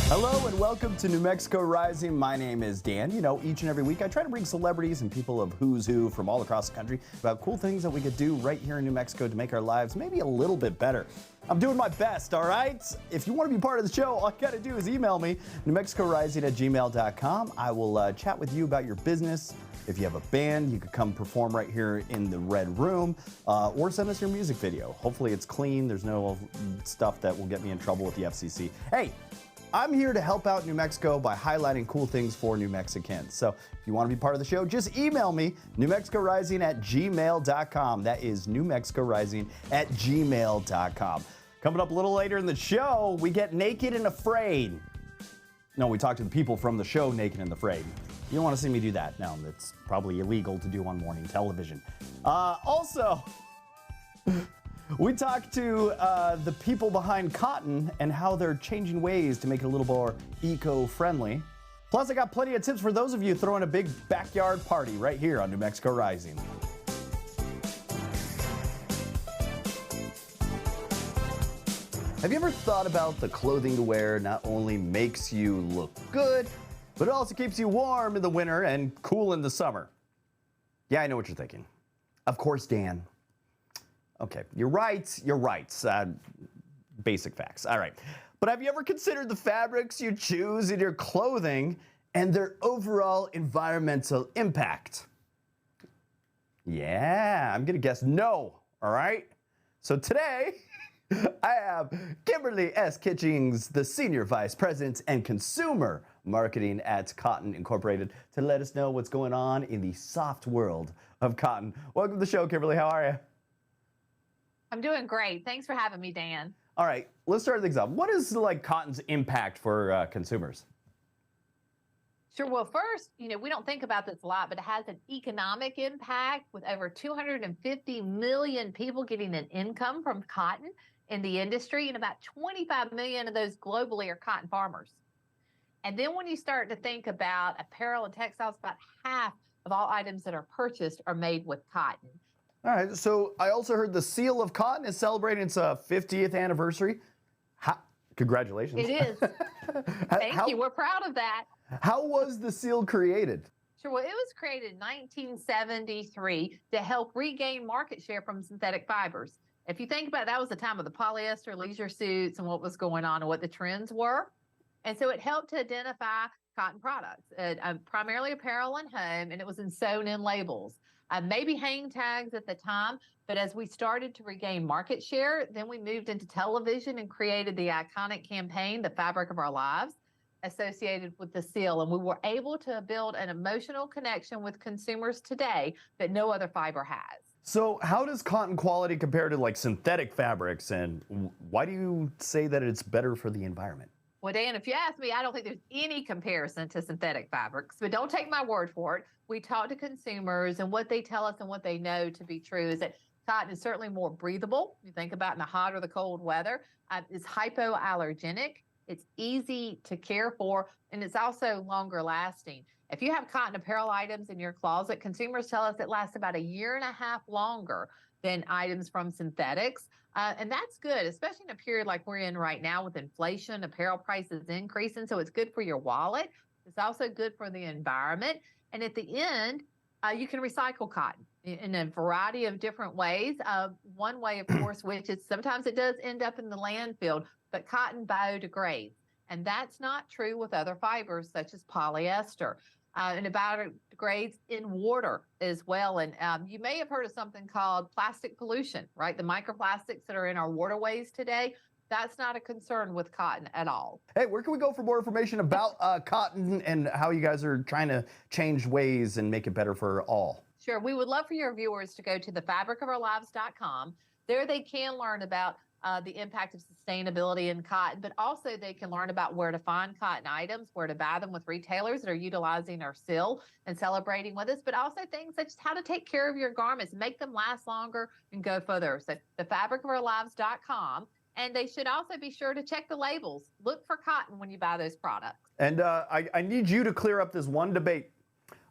Hello and welcome to New Mexico Rising. My name is Dan. You know, each and every week I try to bring celebrities and people of who's who from all across the country about cool things that we could do right here in New Mexico to make our lives maybe a little bit better. I'm doing my best, all right? If you want to be part of the show, all you got to do is email me, newmexicorising@gmail.com. I will chat with you about your business. If you have a band, you could come perform right here in the Red Room, or send us your music video. Hopefully it's clean. There's no stuff that will get me in trouble with the FCC. Hey, I'm here to help out New Mexico by highlighting cool things for New Mexicans. So if you want to be part of the show, just email me, newmexicorising@gmail.com. That is newmexicorising@gmail.com. Coming up a little later in the show, we get naked and afraid. No, we talk to the people from the show Naked and Afraid. You don't want to see me do that. No, that's probably illegal to do on morning television. Also, we talk to the people behind cotton and how they're changing ways to make it a little more eco-friendly. Plus, I got plenty of tips for those of you throwing a big backyard party right here on New Mexico Rising. Have you ever thought about the clothing to wear not only makes you look good, but it also keeps you warm in the winter and cool in the summer? Yeah, I know what you're thinking. Of course, Dan. Okay, you're right. Basic facts. All right. But have you ever considered the fabrics you choose in your clothing and their overall environmental impact? Yeah, I'm going to guess no. All right. So today, I have Kimberly S. Kitchings, the Senior Vice President and Consumer Marketing at Cotton Incorporated, to let us know what's going on in the soft world of cotton. Welcome to the show, Kimberly. How are you? I'm doing great. Thanks for having me, Dan. All right, let's start things off. What is cotton's impact for consumers? Sure. Well, first, we don't think about this a lot, but it has an economic impact with over 250 million people getting an income from cotton in the industry, and about 25 million of those globally are cotton farmers. And then when you start to think about apparel and textiles, about half of all items that are purchased are made with cotton. All right, so I also heard the Seal of Cotton is celebrating its 50th anniversary. Congratulations. It is. Thank you. We're proud of that. How was the seal created? Sure. Well, it was created in 1973 to help regain market share from synthetic fibers. If you think about it, that was the time of the polyester leisure suits and what was going on and what the trends were. And so it helped to identify cotton products, primarily apparel and home, and it was sewn in labels. Maybe hang tags at the time, but as we started to regain market share, then we moved into television and created the iconic campaign, The Fabric of Our Lives, associated with the seal. And we were able to build an emotional connection with consumers today that no other fiber has. So how does cotton quality compare to synthetic fabrics, and why do you say that it's better for the environment? Well, Dan, if you ask me, I don't think there's any comparison to synthetic fabrics, but don't take my word for it. We talk to consumers, and what they tell us and what they know to be true is that cotton is certainly more breathable. You think about in the hot or the cold weather. It's hypoallergenic. It's easy to care for, and it's also longer lasting. If you have cotton apparel items in your closet, consumers tell us it lasts about 1.5 years longer than items from synthetics. And that's good, especially in a period like we're in right now with inflation, apparel prices increasing. So it's good for your wallet. It's also good for the environment. And at the end, you can recycle cotton in a variety of different ways. One way, of course, which is sometimes it does end up in the landfill, but cotton biodegrades. And that's not true with other fibers such as polyester. And it biodegrades in water as well. And you may have heard of something called plastic pollution, right? The microplastics that are in our waterways today, that's not a concern with cotton at all. Hey, where can we go for more information about cotton and how you guys are trying to change ways and make it better for all? Sure. We would love for your viewers to go to thefabricofourlives.com. There they can learn about the impact of sustainability in cotton, but also they can learn about where to find cotton items, where to buy them with retailers that are utilizing our seal and celebrating with us, but also things such as how to take care of your garments, make them last longer and go further. So thefabricofourlives.com. And they should also be sure to check the labels. Look for cotton when you buy those products. And I need you to clear up this one debate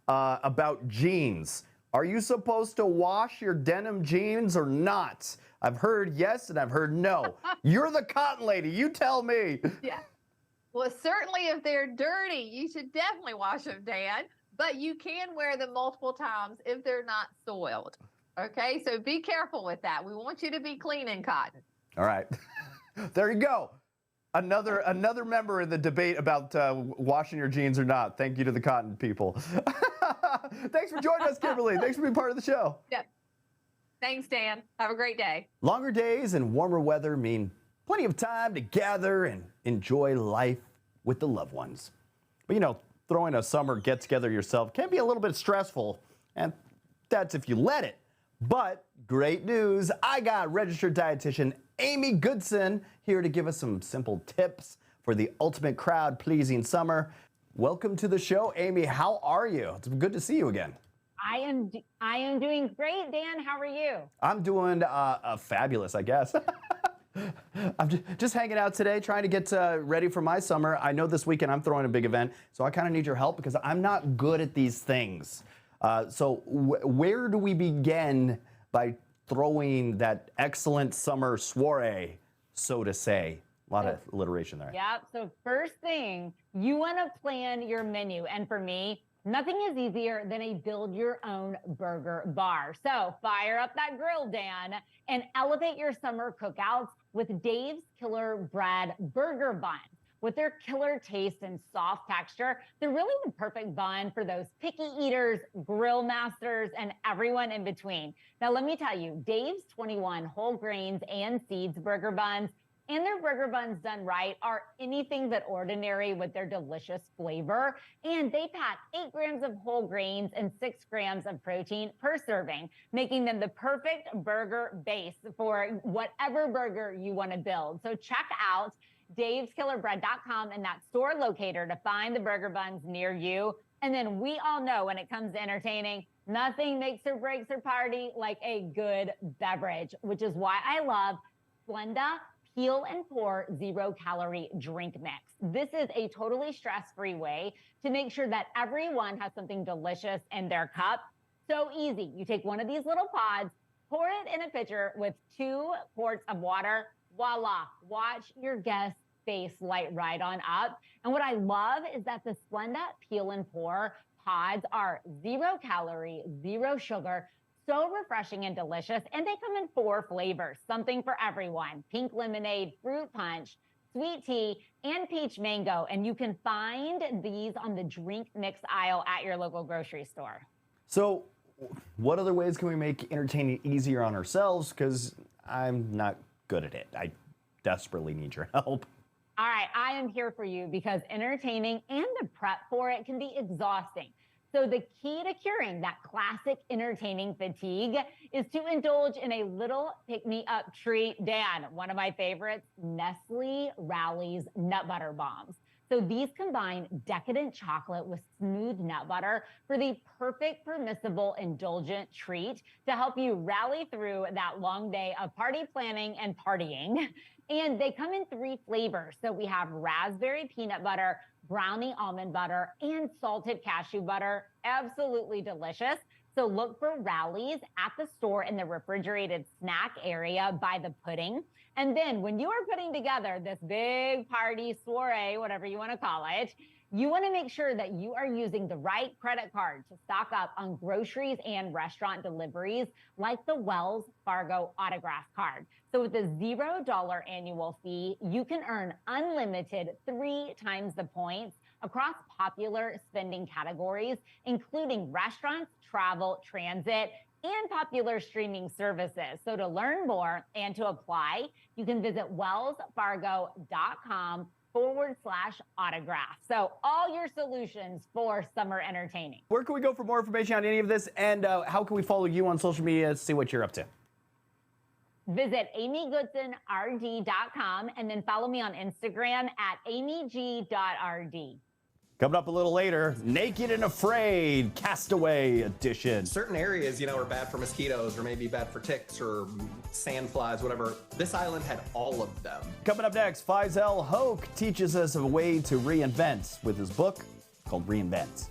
about jeans. Are you supposed to wash your denim jeans or not? I've heard yes and I've heard no. You're the cotton lady. You tell me. Yeah. Well, certainly if they're dirty, you should definitely wash them, Dan. But you can wear them multiple times if they're not soiled. Okay, so be careful with that. We want you to be clean in cotton. All right. There you go. Another member in the debate about washing your jeans or not. Thank you to the cotton people. Thanks for joining us, Kimberly. Thanks for being part of the show. Yep. Thanks, Dan. Have a great day. Longer days and warmer weather mean plenty of time to gather and enjoy life with the loved ones. But throwing a summer get-together yourself can be a little bit stressful, and that's if you let it. But great news, I got registered dietitian Amy Goodson here to give us some simple tips for the ultimate crowd-pleasing summer. Welcome to the show, Amy. How are you? It's good to see you again. I am doing great, Dan. How are you? I'm doing fabulous, I guess. I'm just hanging out today, trying to get ready for my summer. I know this weekend I'm throwing a big event, so I kind of need your help because I'm not good at these things. So where do we begin by throwing that excellent summer soiree, so to say? A lot of alliteration there. Yep. So first thing, you want to plan your menu. And for me, nothing is easier than a build your own burger bar. So fire up that grill, Dan, and elevate your summer cookouts with Dave's Killer Bread Burger Buns. With their killer taste and soft texture, they're really the perfect bun for those picky eaters, grill masters, and everyone in between. Now, let me tell you, Dave's 21 whole grains and seeds burger buns and their burger buns done right are anything but ordinary with their delicious flavor. And they pack 8 grams of whole grains and 6 grams of protein per serving, making them the perfect burger base for whatever burger you want to build. So check out daveskillerbread.com and that store locator to find the burger buns near you. And then we all know when it comes to entertaining, nothing makes or breaks your party like a good beverage, which is why I love Splenda Peel and Pour 0-calorie drink mix. This is a totally stress-free way to make sure that everyone has something delicious in their cup. So easy. You take one of these little pods, pour it in a pitcher with 2 quarts of water. Voila, watch your guest's face light right on up. And what I love is that the Splenda Peel and Pour pods are 0 calorie, 0 sugar, so refreshing and delicious. And they come in 4 flavors, something for everyone: pink lemonade, fruit punch, sweet tea, and peach mango. And you can find these on the drink mix aisle at your local grocery store. So what other ways can we make entertaining easier on ourselves? Because I'm not good at it. I desperately need your help. All right, I am here for you because entertaining and the prep for it can be exhausting. So the key to curing that classic entertaining fatigue is to indulge in a little pick-me-up treat. Dan, one of my favorites, Nestle Rally's Nut Butter Bombs. So these combine decadent chocolate with smooth nut butter for the perfect, permissible, indulgent treat to help you rally through that long day of party planning and partying. And they come in 3 flavors. So we have raspberry peanut butter, brownie almond butter, and salted cashew butter. Absolutely delicious. So look for Rallies at the store in the refrigerated snack area by the pudding. And then when you are putting together this big party soiree, whatever you want to call it, you want to make sure that you are using the right credit card to stock up on groceries and restaurant deliveries like the Wells Fargo Autograph Card. So with a $0 annual fee, you can earn unlimited 3 times the points across popular spending categories, including restaurants, travel, transit, and popular streaming services. So to learn more and to apply, you can visit wellsfargo.com/autograph. So all your solutions for summer entertaining. Where can we go for more information on any of this? And how can we follow you on social media to see what you're up to? Visit amygoodsonrd.com and then follow me on Instagram at amyg.rd. Coming up a little later, Naked and Afraid, Castaway edition. Certain areas, are bad for mosquitoes or maybe bad for ticks or sand flies, whatever. This island had all of them. Coming up next, Faisal Hoque teaches us a way to reinvent with his book called Reinvent.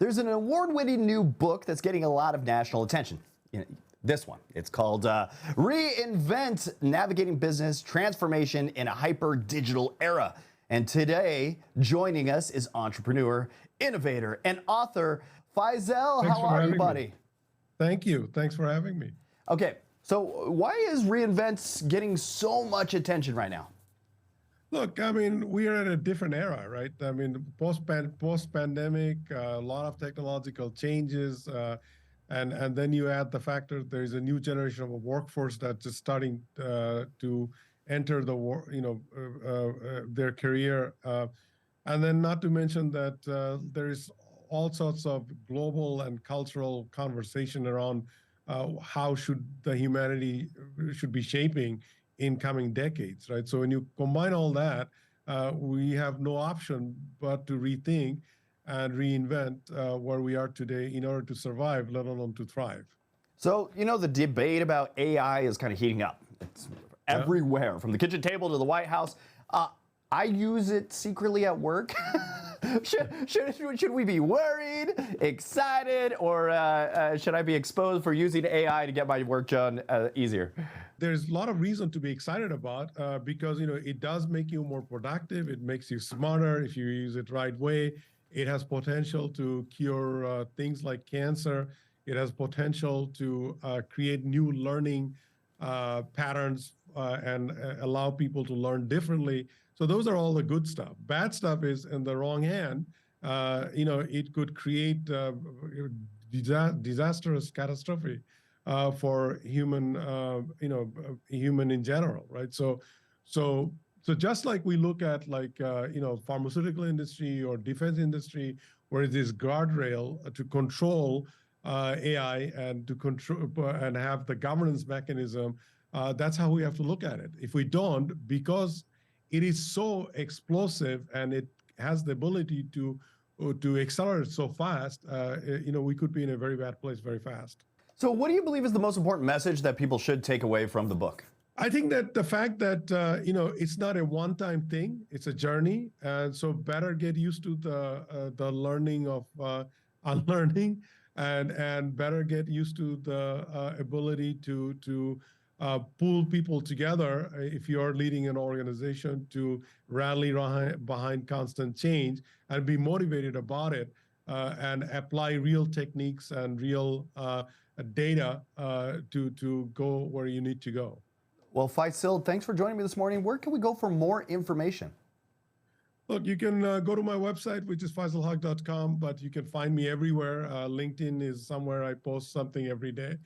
There's an award-winning new book that's getting a lot of national attention. This one. It's called Reinvent Navigating Business Transformation in a Hyper-Digital Era. And today, joining us is entrepreneur, innovator, and author Faisal. How are you, buddy? Thank you. Thanks for having me. Okay, so why is Reinvent getting so much attention right now? Look, I mean, we are at a different era, right? I mean, post-pandemic, a lot of technological changes, and then you add the factor there's a new generation of a workforce that's just starting to enter their career, and then not to mention that there's all sorts of global and cultural conversation around how should the humanity should be shaping in coming decades, right? So when you combine all that, we have no option but to rethink and reinvent where we are today in order to survive, let alone to thrive. So, the debate about AI is kind of heating up. It's everywhere, from the kitchen table to the White House. I use it secretly at work. Should we be worried, excited, or should I be exposed for using AI to get my work done easier? There's a lot of reason to be excited about because it does make you more productive. It makes you smarter if you use it right way. It has potential to cure things like cancer. It has potential to create new learning patterns and allow people to learn differently. So those are all the good stuff. Bad stuff is in the wrong hand. It could create disastrous catastrophe for human in general, right? So just like we look at pharmaceutical industry or defense industry, where it is guardrail to control AI and to control and have the governance mechanism, that's how we have to look at it. If we don't, because it is so explosive and it has the ability to accelerate so fast, we could be in a very bad place very fast. So what do you believe is the most important message that people should take away from the book? I think that the fact that, it's not a one-time thing, it's a journey. And so better get used to the learning of unlearning and better get used to the ability to pull people together if you're leading an organization to rally behind constant change and be motivated about it and apply real techniques and real data to go where you need to go. Well, Faisal, thanks for joining me this morning. Where can we go for more information? Look, you can go to my website, which is faisalhoque.com, but you can find me everywhere. LinkedIn is somewhere I post something every day.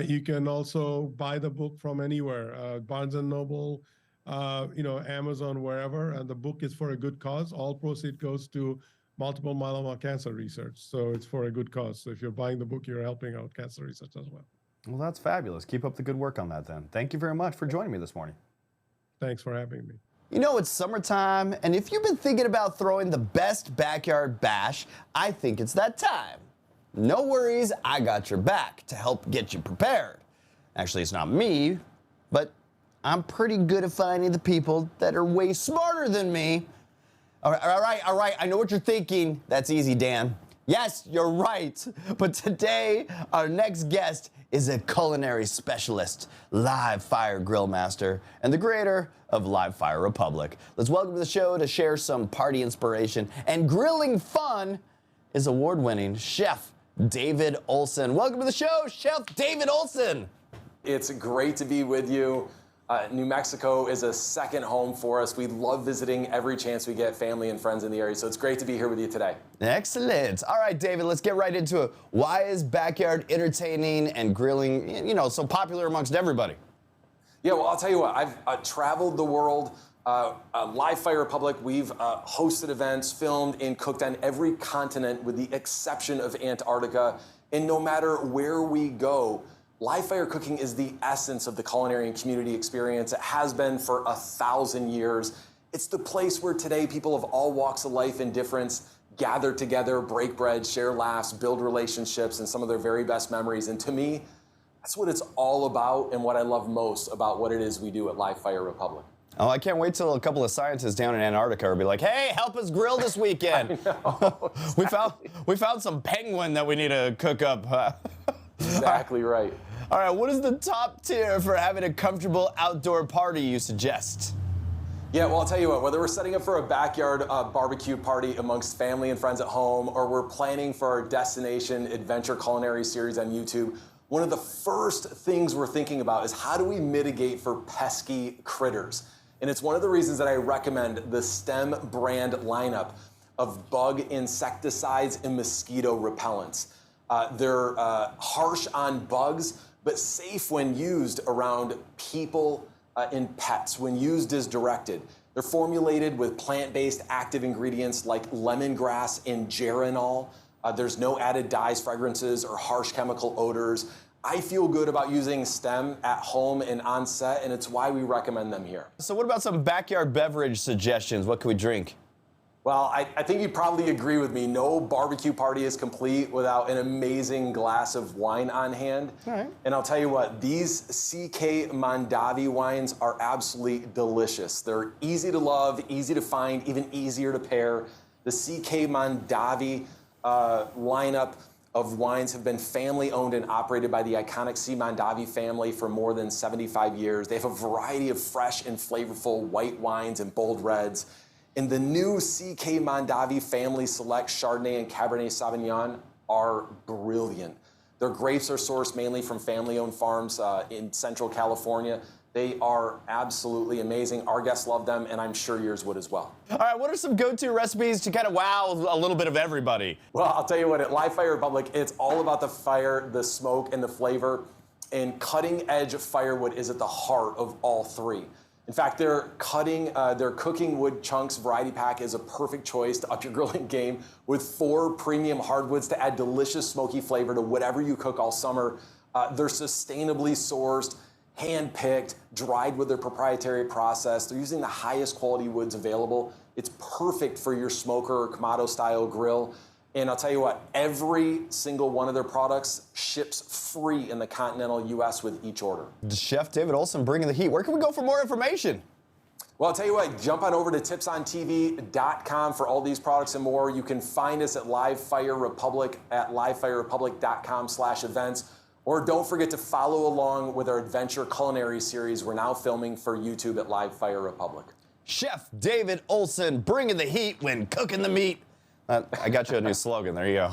You can also buy the book from anywhere, Barnes & Noble, Amazon, wherever, and the book is for a good cause. All proceeds goes to multiple myeloma cancer research, so it's for a good cause. So if you're buying the book, you're helping out cancer research as well. Well, that's fabulous. Keep up the good work on that then. Thank you very much for joining me this morning. Thanks for having me. It's summertime, and if you've been thinking about throwing the best backyard bash, I think it's that time. No worries, I got your back to help get you prepared. Actually, it's not me, but I'm pretty good at finding the people that are way smarter than me. All right, I know what you're thinking. That's easy, Dan. Yes, you're right. But today, our next guest is a culinary specialist, live fire grill master, and the creator of Live Fire Republic. Let's welcome to the show to share some party inspiration and grilling fun is award-winning chef David Olson. Welcome to the show, Chef David Olson. It's great to be with you. New Mexico is a second home for us. We love visiting every chance we get, family and friends in the area. So it's great to be here with you today. Excellent. All right, David, let's get right into it. Why is backyard entertaining and grilling, so popular amongst everybody? Yeah, well, I'll tell you what. I've traveled the world. Live Fire Republic, we've hosted events, filmed, and cooked on every continent with the exception of Antarctica. And no matter where we go, live fire cooking is the essence of the culinary and community experience. It has been for 1,000 years. It's the place where today people of all walks of life and difference gather together, break bread, share laughs, build relationships, and some of their very best memories. And to me, that's what it's all about and what I love most about what it is we do at Live Fire Republic. Oh, I can't wait till a couple of scientists down in Antarctica will be like, hey, help us grill this weekend. we found some penguin that we need to cook up. Exactly right. All right, what is the top tier for having a comfortable outdoor party you suggest? Yeah, well, I'll tell you what, whether we're setting up for a backyard barbecue party amongst family and friends at home, or we're planning for our destination adventure culinary series on YouTube, one of the first things we're thinking about is how do we mitigate for pesky critters? And it's one of the reasons that I recommend the STEM brand lineup of bug insecticides and mosquito repellents. They're harsh on bugs, but safe when used around people and pets, when used as directed. They're formulated with plant-based active ingredients like lemongrass and geranol. There's no added dyes, fragrances, or harsh chemical odors. I feel good about using STEM at home and on set, and it's why we recommend them here. So what about some backyard beverage suggestions? What can we drink? Well, I think you'd probably agree with me. No barbecue party is complete without an amazing glass of wine on hand. All right. And I'll tell you what, these CK Mondavi wines are absolutely delicious. They're easy to love, easy to find, even easier to pair. The CK Mondavi lineup of wines have been family owned and operated by the iconic C. Mondavi family for more than 75 years. They have a variety of fresh and flavorful white wines and bold reds. And the new CK Mondavi Family Select Chardonnay and Cabernet Sauvignon are brilliant. Their grapes are sourced mainly from family-owned farms in Central California. They are absolutely amazing. Our guests love them, and I'm sure yours would as well. All right, what are some go-to recipes to kind of wow a little bit of everybody? Well, I'll tell you what, at Live Fire Republic, it's all about the fire, the smoke, and the flavor. And cutting-edge firewood is at the heart of all three. In fact, their cooking wood chunks variety pack is a perfect choice to up your grilling game with 4 premium hardwoods to add delicious smoky flavor to whatever you cook all summer. They're sustainably sourced, hand-picked, dried with their proprietary process. They're using the highest quality woods available. It's perfect for your smoker or Kamado-style grill. And I'll tell you what, every single one of their products ships free in the continental U.S. with each order. Chef David Olson bringing the heat. Where can we go for more information? Well, I'll tell you what, jump on over to tipsontv.com for all these products and more. You can find us at Live Fire Republic at livefirerepublic.com/events. Or don't forget to follow along with our adventure culinary series we're now filming for YouTube at Live Fire Republic. Chef David Olson bringing the heat when cooking the meat. I got you a new slogan. There you go.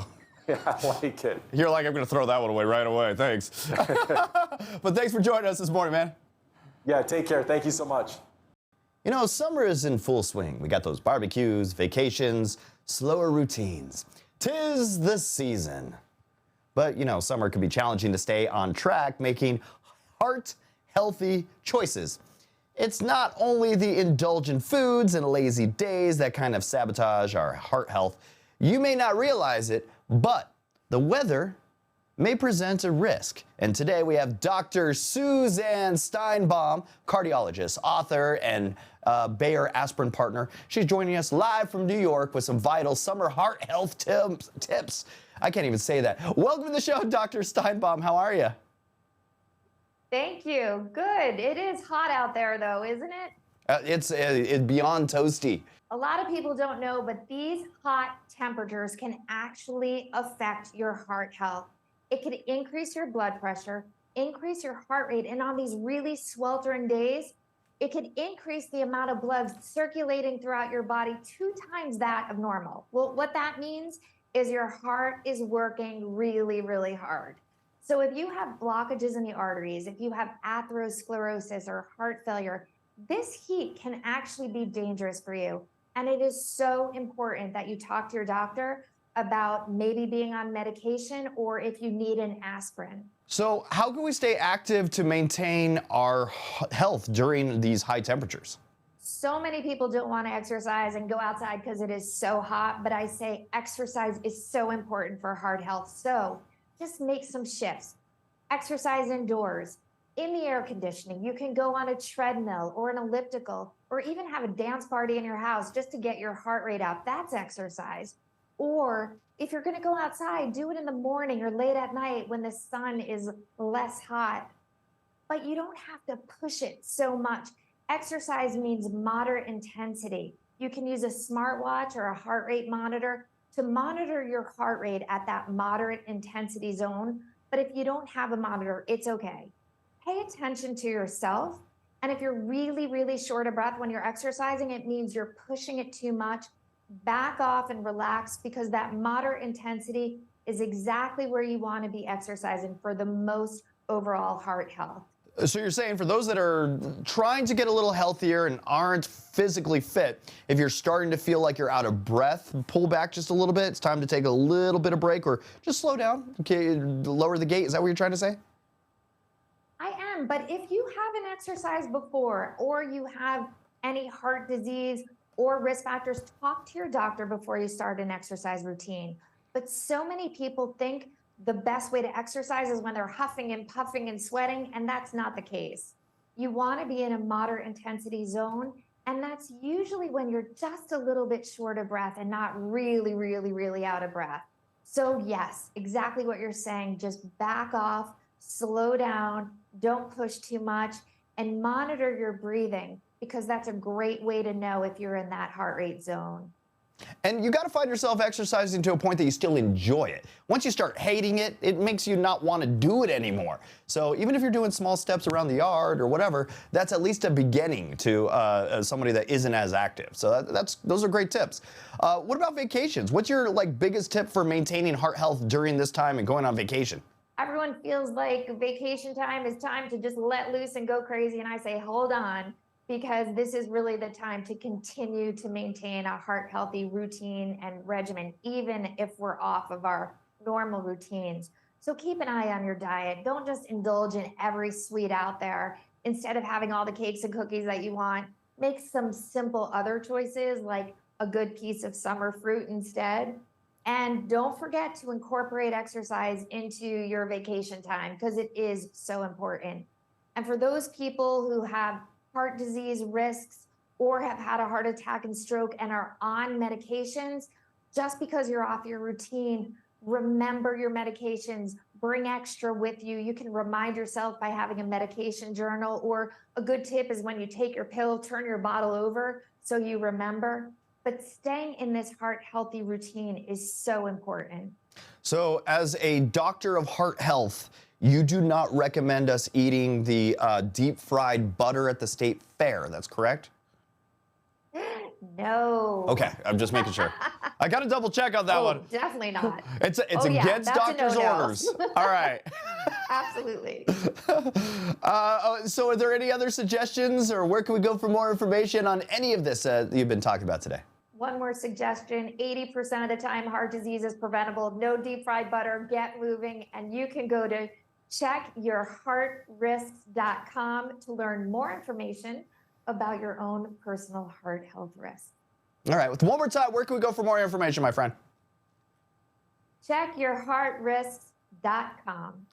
Yeah, I like it. You're like, I'm going to throw that one away right away. Thanks. But thanks for joining us this morning, man. Yeah, take care. Thank you so much. You know, summer is in full swing. We got those barbecues, vacations, slower routines. 'Tis the season. But, you know, summer can be challenging to stay on track, making heart-healthy choices. It's not only the indulgent foods and lazy days that kind of sabotage our heart health. You may not realize it, but the weather may present a risk. And today we have Dr. Suzanne Steinbaum, cardiologist, author, and Bayer aspirin partner. She's joining us live from New York with some vital summer heart health tips. I can't even say that. Welcome to the show, Dr. Steinbaum. How are you? Thank you. Good. It is hot out there, though, isn't it? It's beyond toasty. A lot of people don't know, but these hot temperatures can actually affect your heart health. It can increase your blood pressure, increase your heart rate, and on these really sweltering days, it can increase the amount of blood circulating throughout your body 2 times that of normal. Well, what that means is your heart is working really, really hard. So if you have blockages in the arteries, if you have atherosclerosis or heart failure, this heat can actually be dangerous for you. And it is so important that you talk to your doctor about maybe being on medication or if you need an aspirin. So how can we stay active to maintain our health during these high temperatures? So many people don't want to exercise and go outside because it is so hot, but I say exercise is so important for heart health. So just make some shifts. Exercise indoors, in the air conditioning. You can go on a treadmill or an elliptical, or even have a dance party in your house just to get your heart rate up. That's exercise. Or if you're going to go outside, do it in the morning or late at night when the sun is less hot. But you don't have to push it so much. Exercise means moderate intensity. You can use a smartwatch or a heart rate monitor to monitor your heart rate at that moderate intensity zone. But if you don't have a monitor, it's okay. Pay attention to yourself. And if you're really, really short of breath when you're exercising, it means you're pushing it too much. Back off and relax, because that moderate intensity is exactly where you want to be exercising for the most overall heart health. So you're saying for those that are trying to get a little healthier and aren't physically fit, if you're starting to feel like you're out of breath, pull back just a little bit. It's time to take a little bit of break, or just slow down, okay, lower the gait. Is that what you're trying to say? I am, but if you haven't exercised before, or you have any heart disease or risk factors, talk to your doctor before you start an exercise routine. But so many people think the best way to exercise is when they're huffing and puffing and sweating, and that's not the case. You want to be in a moderate intensity zone, and that's usually when you're just a little bit short of breath and not really, really, really out of breath. So yes, exactly what you're saying. Just back off, slow down, don't push too much, and monitor your breathing, because that's a great way to know if you're in that heart rate zone. And you got to find yourself exercising to a point that you still enjoy it. Once you start hating it, it makes you not want to do it anymore. So even if you're doing small steps around the yard or whatever, that's at least a beginning to somebody that isn't as active. So those are great tips. What about vacations? What's your biggest tip for maintaining heart health during this time and going on vacation? Everyone feels like vacation time is time to just let loose and go crazy. And I say, hold on, because this is really the time to continue to maintain a heart healthy routine and regimen, even if we're off of our normal routines. So keep an eye on your diet. Don't just indulge in every sweet out there. Instead of having all the cakes and cookies that you want, make some simple other choices, like a good piece of summer fruit instead. And don't forget to incorporate exercise into your vacation time, because it is so important. And for those people who have heart disease risks or have had a heart attack and stroke and are on medications, just because you're off your routine, remember your medications, bring extra with you. You can remind yourself by having a medication journal, or a good tip is when you take your pill, turn your bottle over so you remember. But staying in this heart healthy routine is so important. So as a doctor of heart health, you do not recommend us eating the deep fried butter at the state fair. That's correct? No. Okay, I'm just making sure. I got to double check on that one. Definitely not. It's Yeah, against that's a doctor's no-no. orders. All right. Absolutely. So are there any other suggestions, or where can we go for more information on any of this that you've been talking about today? One more suggestion, 80% of the time heart disease is preventable. No deep fried butter, get moving, and you can go to checkyourheartrisks.com to learn more information about your own personal heart health risks. All right, one more time, where can we go for more information, my friend? Checkyourheartrisks.com.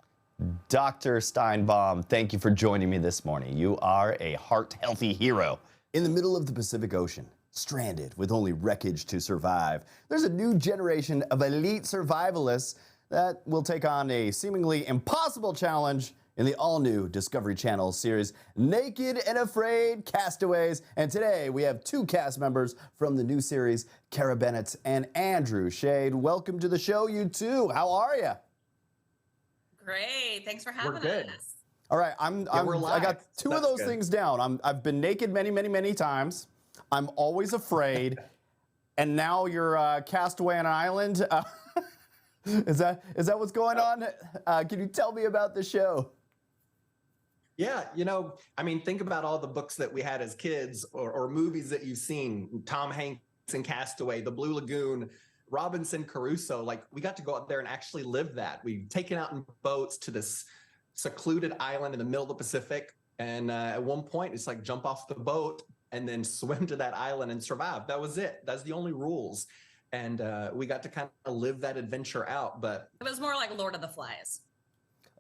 Dr. Steinbaum, thank you for joining me this morning. You are a heart-healthy hero. In the middle of the Pacific Ocean, stranded with only wreckage to survive, there's a new generation of elite survivalists that will take on a seemingly impossible challenge in the all-new Discovery Channel series, Naked and Afraid Castaways. And today we have two cast members from the new series, Kerra, Bennett and Andrew Shayde. Welcome to the show, you two. How are you? Great. Thanks for having We're good. us. All right, we're I got live, two so of that's those good. things down. I've been naked many, many, many times. I'm always afraid. And now you're castaway on an island. Is that what's going on? Can you tell me about the show? Yeah, think about all the books that we had as kids, or movies that you've seen. Tom Hanks in Castaway, The Blue Lagoon, Robinson Crusoe. We got to go out there and actually live that. We've taken out in boats to this secluded island in the middle of the Pacific. And at one point, it's like jump off the boat and then swim to that island and survive. That was it. That's the only rules. And we got to kind of live that adventure out. But It was more like Lord of the Flies.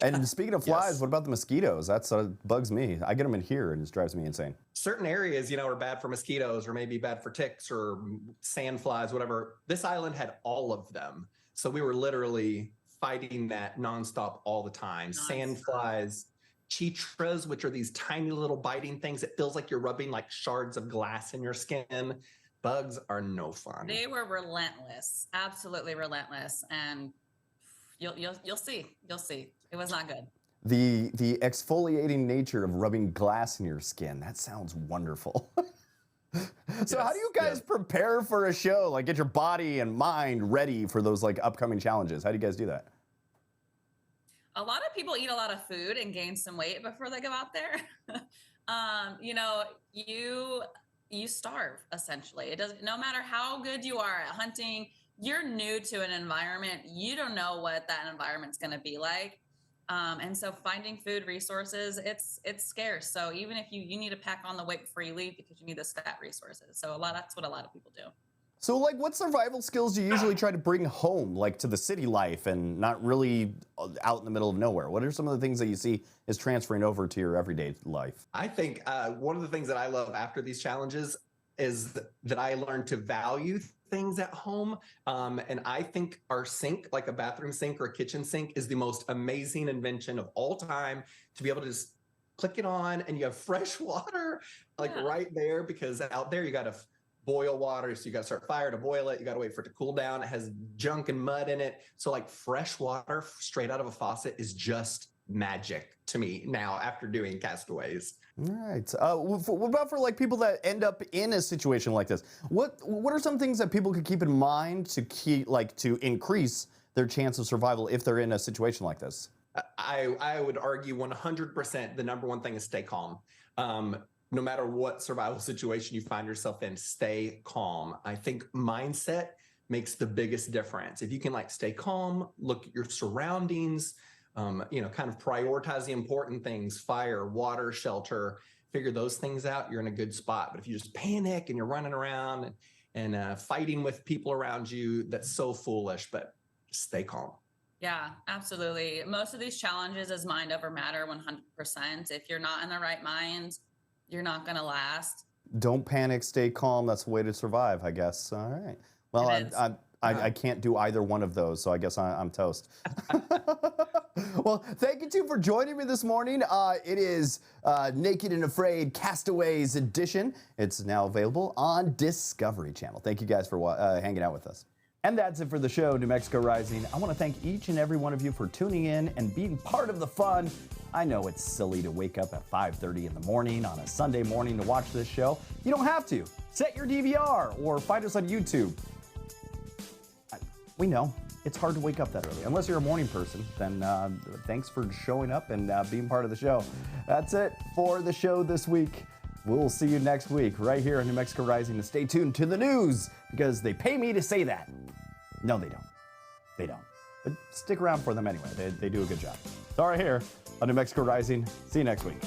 And speaking of flies, Yes. what about the mosquitoes? That's bugs me. I get them in here and it drives me insane. certain areas, are bad for mosquitoes, or maybe bad for ticks or sand flies, whatever. This island had all of them. So we were literally fighting that nonstop all the time. Sand flies, chitras, which are these tiny little biting things. It feels like you're rubbing like shards of glass in your skin. Bugs are no fun. They were relentless, absolutely relentless, and you'll see. It was not good. The exfoliating nature of rubbing glass in your skin, that sounds wonderful. So how do you guys prepare for a show? Like get your body and mind ready for those like upcoming challenges? How do you guys do that? A lot of people eat a lot of food and gain some weight before they go out there. You starve essentially. It doesn't, no matter how good you are at hunting, you're new to an environment. You don't know what that environment's going to be like. And so finding food resources, it's scarce. So even if you need to pack on the weight before you leave because you need those fat resources. So that's what a lot of people do. So like what survival skills do you usually try to bring home, like to the city life and not really out in the middle of nowhere? What are some of the things that you see is transferring over to your everyday life? I think one of the things that I love after these challenges is that I learned to value things at home. And I think our sink, like a bathroom sink or a kitchen sink, is the most amazing invention of all time, to be able to just click it on and you have fresh water like right there, because out there you got to boil water. So you got to start fire to boil it. You got to wait for it to cool down. It has junk and mud in it. So like fresh water straight out of a faucet is just magic to me now after doing Castaways. All right. What about for like people that end up in a situation like this? What are some things that people could keep in mind to increase their chance of survival if they're in a situation like this? I would argue 100% the number one thing is stay calm. No matter what survival situation you find yourself in, stay calm. I think mindset makes the biggest difference. If you can like stay calm, look at your surroundings, kind of prioritize the important things, fire, water, shelter, figure those things out, you're in a good spot. But if you just panic and you're running around and fighting with people around you, that's so foolish, but just stay calm. Yeah, absolutely. Most of these challenges is mind over matter 100%. If you're not in the right mind, you're not going to last. Don't panic, stay calm. That's the way to survive, I guess. All right. Well, I can't do either one of those, so I guess I'm toast. Well, thank you two for joining me this morning. It is Naked and Afraid Castaways edition. It's now available on Discovery Channel. Thank you guys for hanging out with us. And that's it for the show, New Mexico Rising. I want to thank each and every one of you for tuning in and being part of the fun. I know it's silly to wake up at 5:30 in the morning on a Sunday morning to watch this show. You don't have to. Set your DVR or find us on YouTube. We know it's hard to wake up that early. Unless you're a morning person, then thanks for showing up and being part of the show. That's it for the show this week. We'll see you next week right here on New Mexico Rising. And stay tuned to the news because they pay me to say that. No, they don't. They don't. But stick around for them anyway. They do a good job. It's all right here on New Mexico Rising. See you next week.